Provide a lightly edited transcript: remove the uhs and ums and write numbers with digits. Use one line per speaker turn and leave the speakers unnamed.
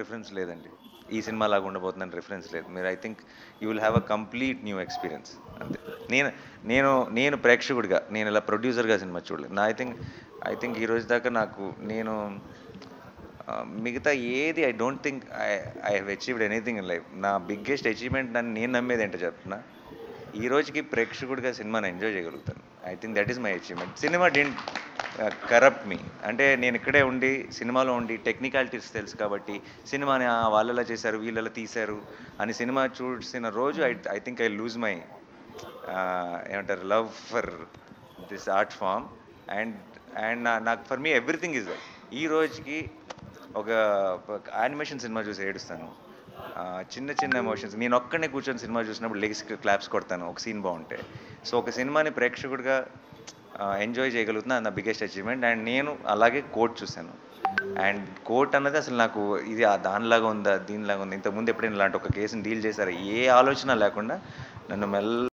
Reference లేదండి. ఈ cinema లాగా ఉండబోతుందని రిఫరెన్స్ లేదు. మీరు I think you will have a complete new experience అంతే. నేను నేను నేను ప్రేక్షకుడిగా, నేను ఇలా ప్రొడ్యూసర్‌గా సినిమా చూడలేదు. ఐ థింక్ ఈ రోజు దాకా నేను మిగతా ఏది I don't think I have achieved anything in life. నా బిగ్గెస్ట్ అచీవ్‌మెంట్ అని నేను నమ్మేదేంటో చెప్పనా? ఈ రోజుకి ప్రేక్షకుడిగా సినిమాని ఎంజాయ్ చేయగలుగుతాను. I think that is my achievement. సినిమా డిడ్ంట్ కరప్ట్ మీ. అంటే నేను ఇక్కడే ఉండి, సినిమాలో ఉండి టెక్నికాలిటీస్ తెలుసు కాబట్టి, సినిమాని వాళ్ళలా చేశారు, వీళ్ళలా తీశారు అని సినిమా చూసిన రోజు I think I lose my ఏమంటారు love for this art form. And and నాకు for me everything is that. ఈ రోజుకి ఒక యానిమేషన్ సినిమా చూసి ఏడుస్తాను. చిన్న చిన్న ఎమోషన్స్ నేను ఒక్కడనే కూర్చొని సినిమా చూసినప్పుడు లెగ్స్ క్లాప్స్ కొడతాను ఒక సీన్ బాగుంటే. సో ఒక సినిమాని ప్రేక్షకుడిగా ఎంజాయ్ చేయగలుగుతున్నా, అది నా బిగ్గెస్ట్ అచీవ్‌మెంట్. అండ్ నేను అలాగే కోర్ట్ చూశాను. అండ్ కోర్ట్ అన్నది అసలు నాకు ఇది దానిలాగా ఉందా, దీనిలాగా ఉందా, ఇంతకుముందు ఎప్పుడైనా ఇలాంటి ఒక కేసుని డీల్ చేశారా, ఏ ఆలోచన లేకుండా నన్ను